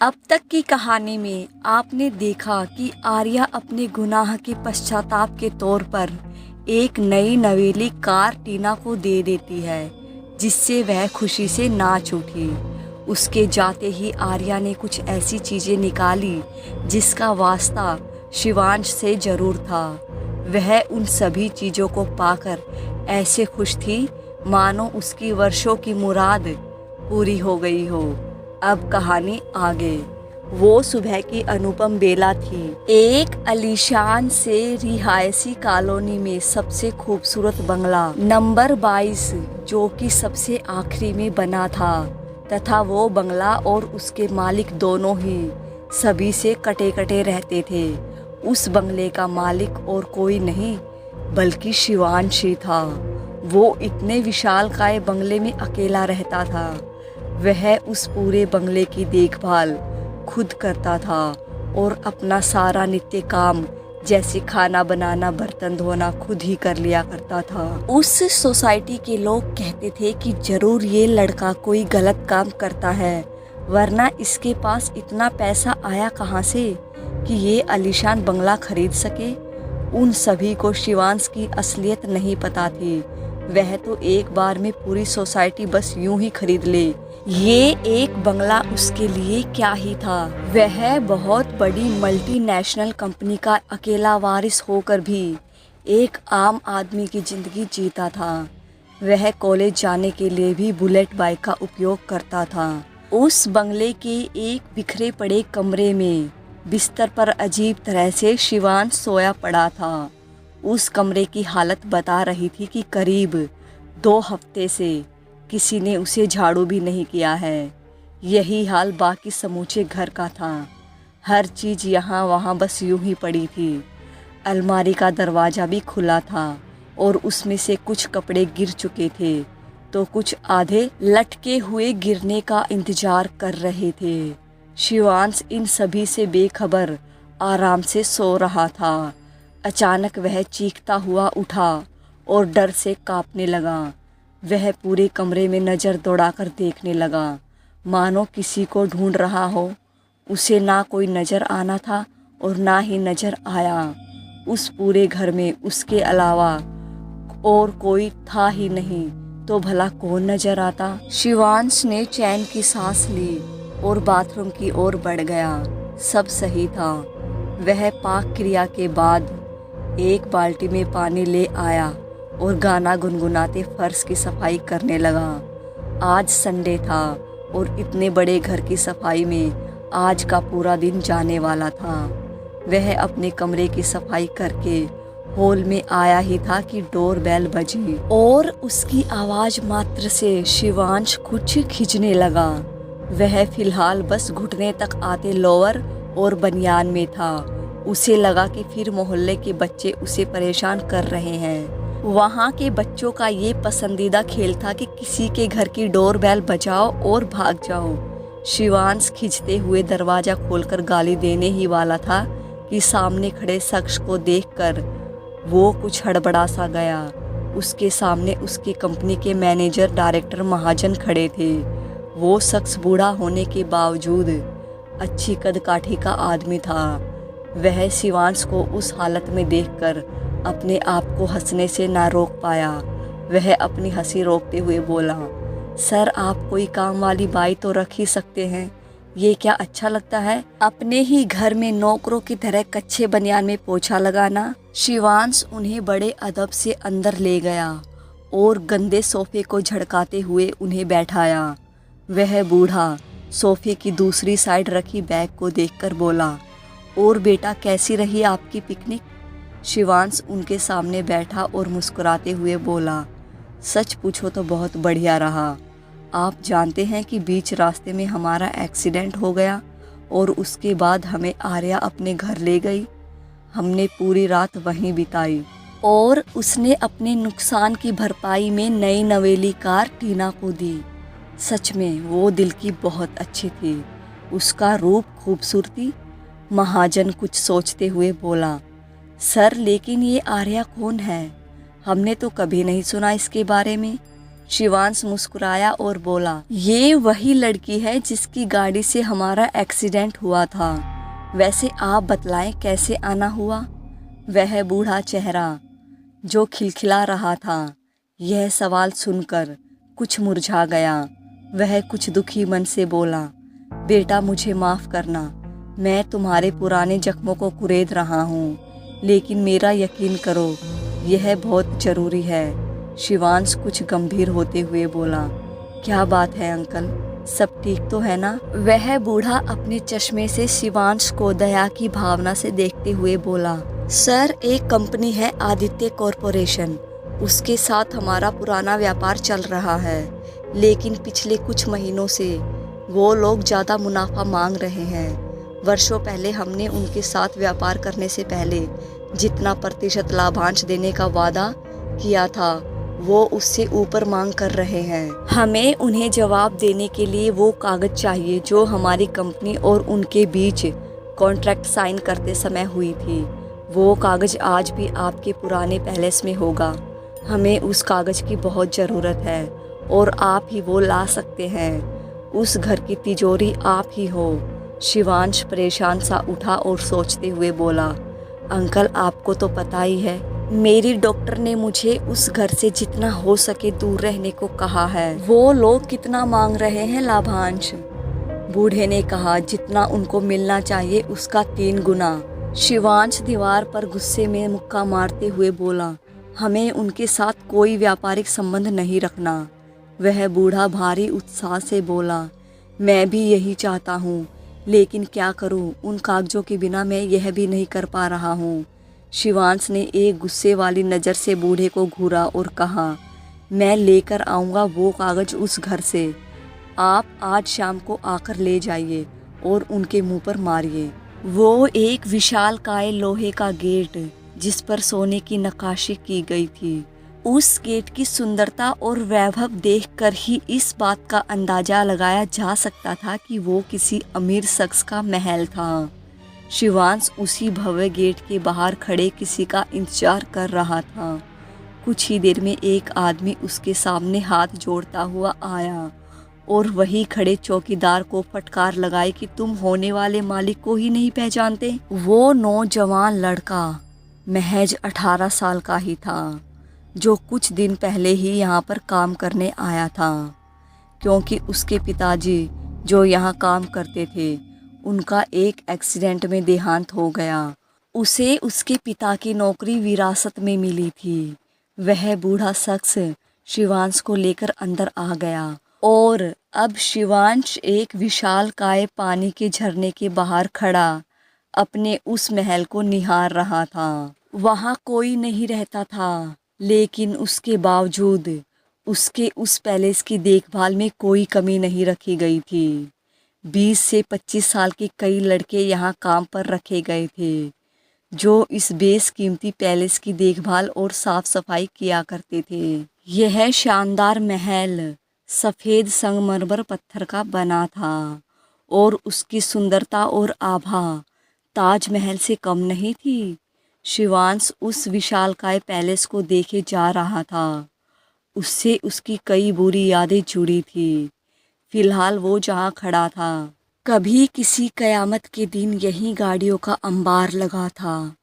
अब तक की कहानी में आपने देखा कि आर्या अपने गुनाह के पश्चाताप के तौर पर एक नई नवेली कार टीना को दे देती है, जिससे वह खुशी से नाच उठी। उसके जाते ही आर्या ने कुछ ऐसी चीज़ें निकाली जिसका वास्ता शिवांश से जरूर था। वह उन सभी चीज़ों को पाकर ऐसे खुश थी मानो उसकी वर्षों की मुराद पूरी हो गई हो। अब कहानी आगे। वो सुबह की अनुपम बेला थी। एक आलीशान से रिहायशी कॉलोनी में सबसे खूबसूरत बंगला नंबर 22 जो कि सबसे आखिरी में बना था, तथा वो बंगला और उसके मालिक दोनों ही सभी से कटे कटे रहते थे। उस बंगले का मालिक और कोई नहीं बल्कि शिवांश ही था। वो इतने विशालकाय बंगले में अकेला रहता था। वह उस पूरे बंगले की देखभाल खुद करता था और अपना सारा नित्य काम जैसे खाना बनाना, बर्तन धोना खुद ही कर लिया करता था। उस सोसाइटी के लोग कहते थे कि जरूर ये लड़का कोई गलत काम करता है, वरना इसके पास इतना पैसा आया कहाँ से कि ये आलीशान बंगला खरीद सके। उन सभी को शिवांश की असलियत नहीं पता थी। वह तो एक बार में पूरी सोसाइटी बस यूं ही खरीद ले। ये एक बंगला उसके लिए क्या ही था। वह बहुत बड़ी मल्टीनेशनल कंपनी का अकेला वारिस होकर भी एक आम आदमी की जिंदगी जीता था। वह कॉलेज जाने के लिए भी बुलेट बाइक का उपयोग करता था। उस बंगले के एक बिखरे पड़े कमरे में बिस्तर पर अजीब तरह से शिवांश सोया पड़ा था। उस कमरे की हालत बता रही थी कि करीब 2 हफ्ते से किसी ने उसे झाड़ू भी नहीं किया है। यही हाल बाकी समूचे घर का था। हर चीज़ यहाँ वहाँ बस यूं ही पड़ी थी। अलमारी का दरवाज़ा भी खुला था और उसमें से कुछ कपड़े गिर चुके थे, तो कुछ आधे लटके हुए गिरने का इंतजार कर रहे थे। शिवांश इन सभी से बेखबर आराम से सो रहा था। अचानक वह चीखता हुआ उठा और डर से कांपने लगा। वह पूरे कमरे में नज़र दौड़ाकर देखने लगा, मानो किसी को ढूंढ रहा हो। उसे ना कोई नज़र आना था और ना ही नज़र आया। उस पूरे घर में उसके अलावा और कोई था ही नहीं, तो भला कौन नज़र आता। शिवांश ने चैन की सांस ली और बाथरूम की ओर बढ़ गया। सब सही था। वह पाक क्रिया के बाद एक बाल्टी में पानी ले आया और गाना गुनगुनाते फर्श की सफाई करने लगा। आज संडे था और इतने बड़े घर की सफाई में आज का पूरा दिन जाने वाला था। वह अपने कमरे की सफाई करके हॉल में आया ही था कि डोर बेल बजी और उसकी आवाज़ मात्र से शिवांश कुछ खींचने लगा। वह फिलहाल बस घुटने तक आते लोअर और बनियान में था। उसे लगा कि फिर मोहल्ले के बच्चे उसे परेशान कर रहे हैं। वहाँ के बच्चों का ये पसंदीदा खेल था कि किसी के घर की डोर बेल बजाओ और भाग जाओ। शिवांश खींचते हुए दरवाज़ा खोलकर गाली देने ही वाला था कि सामने खड़े शख्स को देखकर वो कुछ हड़बड़ा सा गया। उसके सामने उसकी कंपनी के मैनेजर डायरेक्टर महाजन खड़े थे। वो शख्स बूढ़ा होने के बावजूद अच्छी कदकाठी का आदमी था। वह शिवांश को उस हालत में देखकर अपने आप को हंसने से ना रोक पाया। वह अपनी हंसी रोकते हुए बोला, सर आप कोई काम वाली बाई तो रख ही सकते हैं। ये क्या अच्छा लगता है अपने ही घर में नौकरों की तरह कच्चे बनियान में पोछा लगाना। शिवांश उन्हें बड़े अदब से अंदर ले गया और गंदे सोफे को झड़काते हुए उन्हें बैठाया। वह बूढ़ा सोफे की दूसरी साइड रखी बैग को देखकर बोला, और बेटा कैसी रही आपकी पिकनिक। शिवांश उनके सामने बैठा और मुस्कुराते हुए बोला, सच पूछो तो बहुत बढ़िया रहा। आप जानते हैं कि बीच रास्ते में हमारा एक्सीडेंट हो गया और उसके बाद हमें आर्या अपने घर ले गई। हमने पूरी रात वहीं बिताई और उसने अपने नुकसान की भरपाई में नई नवेली कार टीना को दी। सच में वो दिल की बहुत अच्छी थी। उसका रूप, खूबसूरती। महाजन कुछ सोचते हुए बोला, सर लेकिन ये आर्या कौन है? हमने तो कभी नहीं सुना इसके बारे में। शिवांश मुस्कुराया और बोला, ये वही लड़की है जिसकी गाड़ी से हमारा एक्सीडेंट हुआ था। वैसे आप बतलाएं कैसे आना हुआ? वह बूढ़ा चेहरा जो खिलखिला रहा था, यह सवाल सुनकर कुछ मुरझा गया। वह कुछ दुखी मन से बोला, बेटा मुझे माफ़ करना, मैं तुम्हारे पुराने जख्मों को कुरेद रहा हूँ, लेकिन मेरा यकीन करो यह बहुत ज़रूरी है। शिवांश कुछ गंभीर होते हुए बोला, क्या बात है अंकल, सब ठीक तो है ना? वह बूढ़ा अपने चश्मे से शिवांश को दया की भावना से देखते हुए बोला, सर एक कंपनी है आदित्य कॉरपोरेशन, उसके साथ हमारा पुराना व्यापार चल रहा है, लेकिन पिछले कुछ महीनों से वो लोग ज़्यादा मुनाफा मांग रहे हैं। वर्षों पहले हमने उनके साथ व्यापार करने से पहले जितना प्रतिशत लाभांश देने का वादा किया था वो उससे ऊपर मांग कर रहे हैं। हमें उन्हें जवाब देने के लिए वो कागज़ चाहिए जो हमारी कंपनी और उनके बीच कॉन्ट्रैक्ट साइन करते समय हुई थी। वो कागज़ आज भी आपके पुराने पैलेस में होगा। हमें उस कागज़ की बहुत ज़रूरत है और आप ही वो ला सकते हैं। उस घर की तिजोरी आप ही हो। शिवांश परेशान सा उठा और सोचते हुए बोला, अंकल आपको तो पता ही है, मेरी डॉक्टर ने मुझे उस घर से जितना हो सके दूर रहने को कहा है। वो लोग कितना मांग रहे हैं लाभांश? बूढ़े ने कहा, जितना उनको मिलना चाहिए उसका 3 गुना। शिवांश दीवार पर गुस्से में मुक्का मारते हुए बोला, हमें उनके साथ कोई व्यापारिक संबंध नहीं रखना। वह बूढ़ा भारी उत्साह से बोला, मैं भी यही चाहता हूँ, लेकिन क्या करूँ, उन कागजों के बिना मैं यह भी नहीं कर पा रहा हूँ। शिवांश ने एक गुस्से वाली नज़र से बूढ़े को घूरा और कहा, मैं लेकर आऊँगा वो कागज़ उस घर से। आप आज शाम को आकर ले जाइए और उनके मुंह पर मारिए। वो एक विशालकाय लोहे का गेट जिस पर सोने की नक्काशी की गई थी। उस गेट की सुंदरता और वैभव देखकर ही इस बात का अंदाजा लगाया जा सकता था कि वो किसी अमीर शख्स का महल था। शिवांश उसी भव्य गेट के बाहर खड़े किसी का इंतजार कर रहा था। कुछ ही देर में एक आदमी उसके सामने हाथ जोड़ता हुआ आया और वही खड़े चौकीदार को फटकार लगाई कि तुम होने वाले मालिक को ही नहीं पहचानते। वो नौजवान लड़का महज 18 साल का ही था, जो कुछ दिन पहले ही यहाँ पर काम करने आया था, क्योंकि उसके पिताजी जो यहाँ काम करते थे उनका एक एक्सीडेंट में देहांत हो गया। उसे उसके पिता की नौकरी विरासत में मिली थी। वह बूढ़ा शख्स शिवांश को लेकर अंदर आ गया और अब शिवांश एक विशालकाय पानी के झरने के बाहर खड़ा अपने उस महल को निहार रहा था। वहाँ कोई नहीं रहता था, लेकिन उसके बावजूद उसके उस पैलेस की देखभाल में कोई कमी नहीं रखी गई थी। 20 से 25 साल के कई लड़के यहाँ काम पर रखे गए थे, जो इस बेशकीमती पैलेस की देखभाल और साफ सफाई किया करते थे। यह शानदार महल सफ़ेद संगमरमर पत्थर का बना था और उसकी सुंदरता और आभा ताजमहल से कम नहीं थी। शिवांश उस विशालकाय पैलेस को देखे जा रहा था। उससे उसकी कई बुरी यादें जुड़ी थी। फिलहाल वो जहाँ खड़ा था, कभी किसी कयामत के दिन यहीं गाड़ियों का अंबार लगा था।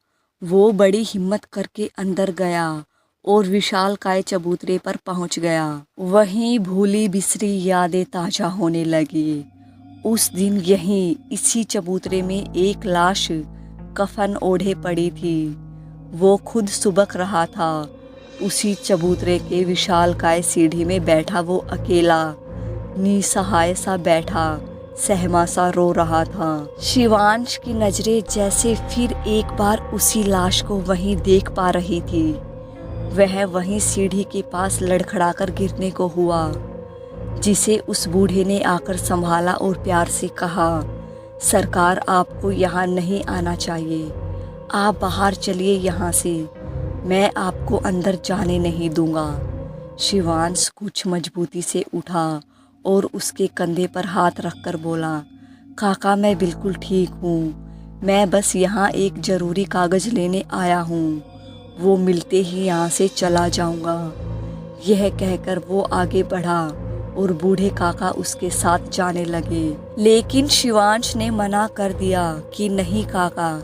वो बड़ी हिम्मत करके अंदर गया और विशालकाय चबूतरे पर पहुंच गया। वहीं भूली बिसरी यादें ताज़ा होने लगी। उस दिन यहीं इसी चबूतरे में एक लाश कफन ओढ़े पड़ी थी। वो खुद सुबक रहा था। उसी चबूतरे के विशालकाय सीढ़ी में बैठा वो अकेला निसहाय सा बैठा सहमा सा रो रहा था। शिवांश की नजरें जैसे फिर एक बार उसी लाश को वहीं देख पा रही थी। वह वहीं सीढ़ी के पास लड़खड़ाकर गिरने को हुआ, जिसे उस बूढ़े ने आकर संभाला और प्यार से कहा, सरकार आपको यहाँ नहीं आना चाहिए, आप बाहर चलिए यहाँ से, मैं आपको अंदर जाने नहीं दूंगा। शिवांश कुछ मजबूती से उठा और उसके कंधे पर हाथ रखकर बोला, काका मैं बिल्कुल ठीक हूँ, मैं बस यहाँ एक ज़रूरी कागज़ लेने आया हूँ, वो मिलते ही यहाँ से चला जाऊँगा। यह कहकर वो आगे बढ़ा और बूढ़े काका उसके साथ जाने लगे। लेकिन शिवांश ने मना कर दिया कि नहीं काका,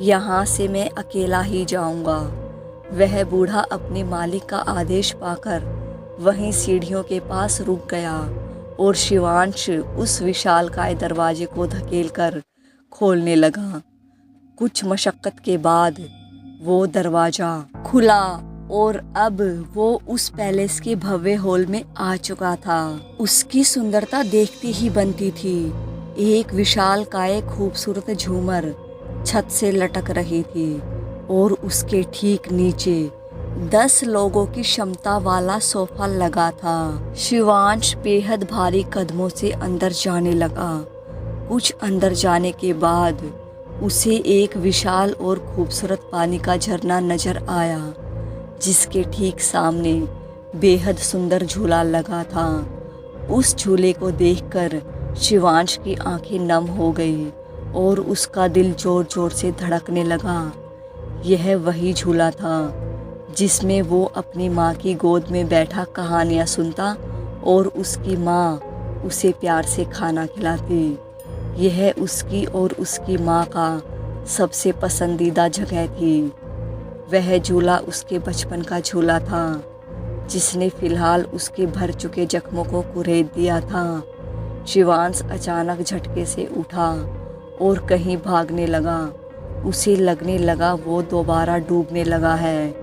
यहाँ से मैं अकेला ही जाऊंगा। वह बूढ़ा अपने मालिक का आदेश पाकर वहीं सीढ़ियों के पास रुक गया और शिवांश उस विशालकाय दरवाजे को धकेलकर खोलने लगा। कुछ मशक्कत के बाद वो दरवाजा खुला और अब वो उस पैलेस के भव्य हॉल में आ चुका था। उसकी सुंदरता देखती ही बनती थी। एक विशालकाय खूबसूरत झूमर छत से लटक रही थी और उसके ठीक नीचे 10 लोगों की क्षमता वाला सोफा लगा था। शिवांश बेहद भारी कदमों से अंदर जाने लगा। कुछ अंदर जाने के बाद उसे एक विशाल और खूबसूरत पानी का झरना नजर आया, जिसके ठीक सामने बेहद सुंदर झूला लगा था। उस झूले को देखकर शिवांश की आंखें नम हो गई और उसका दिल जोर जोर से धड़कने लगा। यह वही झूला था जिसमें वो अपनी माँ की गोद में बैठा कहानियाँ सुनता और उसकी माँ उसे प्यार से खाना खिलाती। यह उसकी और उसकी माँ का सबसे पसंदीदा जगह थी। वह झूला उसके बचपन का झूला था, जिसने फिलहाल उसके भर चुके जख्मों को कुरेद दिया था। शिवांश अचानक झटके से उठा और कहीं भागने लगा। उसे लगने लगा वो दोबारा डूबने लगा है,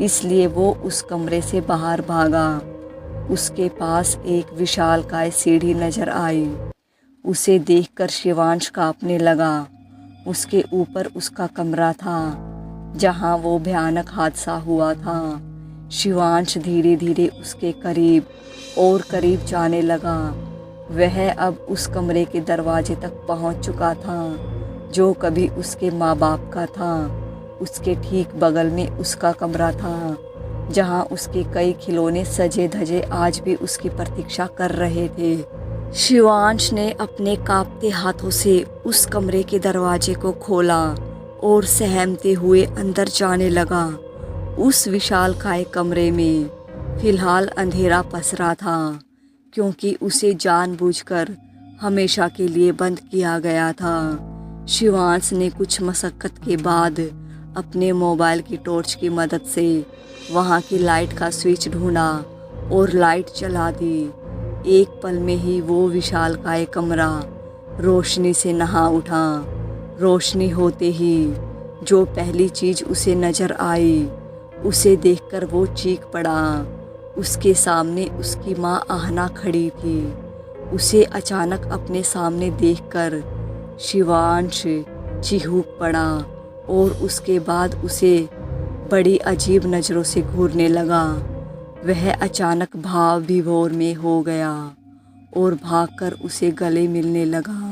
इसलिए वो उस कमरे से बाहर भागा। उसके पास एक विशालकाय सीढ़ी नजर आई। उसे देखकर शिवांश कांपने लगा। उसके ऊपर उसका कमरा था, जहां वो भयानक हादसा हुआ था। शिवांश धीरे धीरे उसके करीब और करीब जाने लगा। वह अब उस कमरे के दरवाजे तक पहुंच चुका था, जो कभी उसके माँ बाप का था। उसके ठीक बगल में उसका कमरा था, जहां उसके कई खिलौने सजे धजे आज भी उसकी प्रतीक्षा कर रहे थे। शिवांश ने अपने कांपते हाथों से उस कमरे के दरवाजे को खोला और सहमते हुए अंदर जाने लगा। उस विशालकाय कमरे में फिलहाल अंधेरा पसरा था, क्योंकि उसे जानबूझकर हमेशा के लिए बंद किया गया था। शिवांश ने कुछ मशक्कत के बाद अपने मोबाइल की टॉर्च की मदद से वहां की लाइट का स्विच ढूंढा और लाइट जला दी। एक पल में ही वो विशालकाय कमरा रोशनी से नहा उठा। रोशनी होते ही जो पहली चीज उसे नजर आई, उसे देखकर वो चीख पड़ा। उसके सामने उसकी माँ आहना खड़ी थी। उसे अचानक अपने सामने देखकर शिवांश चिढ़ पड़ा और उसके बाद उसे बड़ी अजीब नज़रों से घूरने लगा। वह अचानक भाव विभोर में हो गया और भागकर उसे गले मिलने लगा।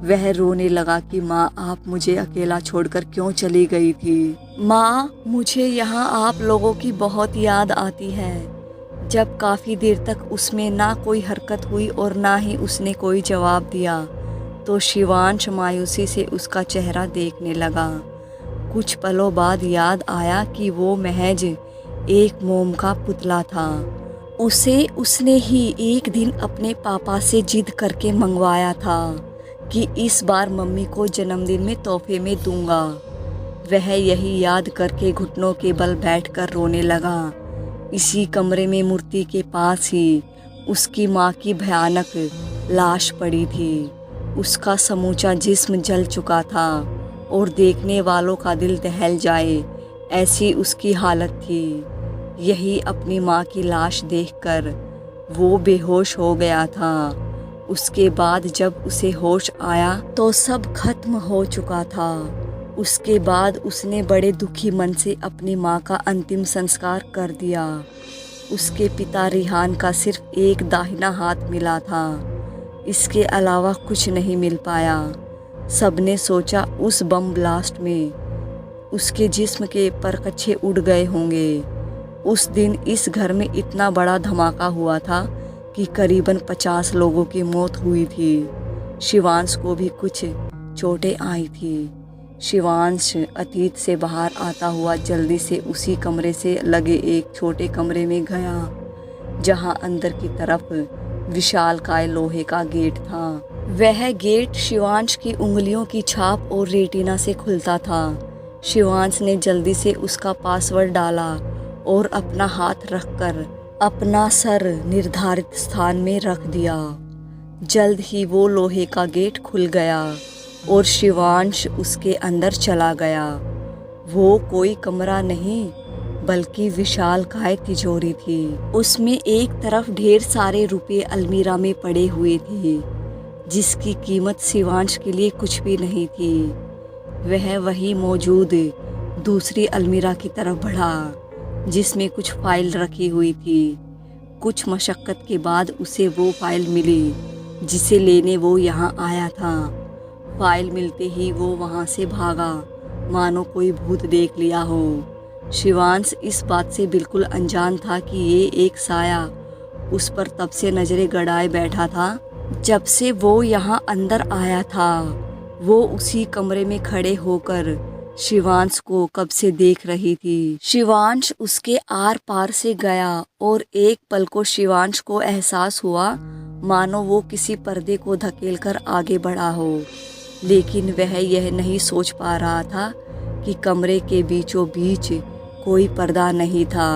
वह रोने लगा कि माँ, आप मुझे अकेला छोड़कर क्यों चली गई थी? माँ, मुझे यहाँ आप लोगों की बहुत याद आती है। जब काफ़ी देर तक उसमें ना कोई हरकत हुई और ना ही उसने कोई जवाब दिया, तो शिवांश मायूसी से उसका चेहरा देखने लगा। कुछ पलों बाद याद आया कि वो महज एक मोम का पुतला था। उसे उसने ही एक दिन अपने पापा से जिद करके मंगवाया था कि इस बार मम्मी को जन्मदिन में तोहफे में दूंगा। वह यही याद करके घुटनों के बल बैठकर रोने लगा। इसी कमरे में मूर्ति के पास ही उसकी माँ की भयानक लाश पड़ी थी। उसका समूचा जिस्म जल चुका था और देखने वालों का दिल दहल जाए ऐसी उसकी हालत थी। यही अपनी माँ की लाश देखकर वो बेहोश हो गया था। उसके बाद जब उसे होश आया तो सब खत्म हो चुका था। उसके बाद उसने बड़े दुखी मन से अपनी माँ का अंतिम संस्कार कर दिया। उसके पिता रिहान का सिर्फ एक दाहिना हाथ मिला था, इसके अलावा कुछ नहीं मिल पाया। सबने सोचा उस बम ब्लास्ट में उसके जिस्म के परकच्छे उड़ गए होंगे। उस दिन इस घर में इतना बड़ा धमाका हुआ था कि करीबन 50 लोगों की मौत हुई थी। शिवांश को भी कुछ चोटें आई थी। शिवांश अतीत से बाहर आता हुआ जल्दी से उसी कमरे से लगे एक छोटे कमरे में गया। जहां अंदर की तरफ विशालकाय लोहे का गेट था। वह गेट शिवांश की उंगलियों की छाप और रेटिना से खुलता था। शिवांश ने जल्दी से उसका पासवर्ड डाला और अपना हाथ रखकर अपना सर निर्धारित स्थान में रख दिया। जल्द ही वो लोहे का गेट खुल गया और शिवांश उसके अंदर चला गया। वो कोई कमरा नहीं बल्कि विशालकाय तिजोरी थी। उसमें एक तरफ ढेर सारे रुपए अलमीरा में पड़े हुए थे, जिसकी कीमत शिवांश के लिए कुछ भी नहीं थी। वह वही मौजूद दूसरी अलमीरा की तरफ बढ़ा, जिसमें कुछ फाइल रखी हुई थी। कुछ मशक्क़त के बाद उसे वो फाइल मिली जिसे लेने वो यहाँ आया था। फाइल मिलते ही वो वहाँ से भागा, मानो कोई भूत देख लिया हो। शिवांश इस बात से बिल्कुल अनजान था कि ये एक साया उस पर तब से नजरें गड़ाए बैठा था जब से वो यहाँ अंदर आया था। वो उसी कमरे में खड़े होकर शिवांश को कब से देख रही थी। शिवांश उसके आर पार से गया और एक पल को शिवांश को एहसास हुआ मानो वो किसी पर्दे को धकेलकर आगे बढ़ा हो, लेकिन वह यह नहीं सोच पा रहा था कि कमरे के बीचों बीच कोई पर्दा नहीं था।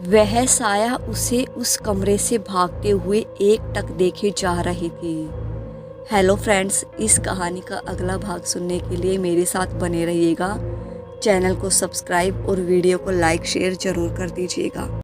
वह साया उसे उस कमरे से भागते हुए एकटक देखे जा रही थी। हेलो फ्रेंड्स, इस कहानी का अगला भाग सुनने के लिए मेरे साथ बने रहिएगा। चैनल को सब्सक्राइब और वीडियो को लाइक शेयर ज़रूर कर दीजिएगा।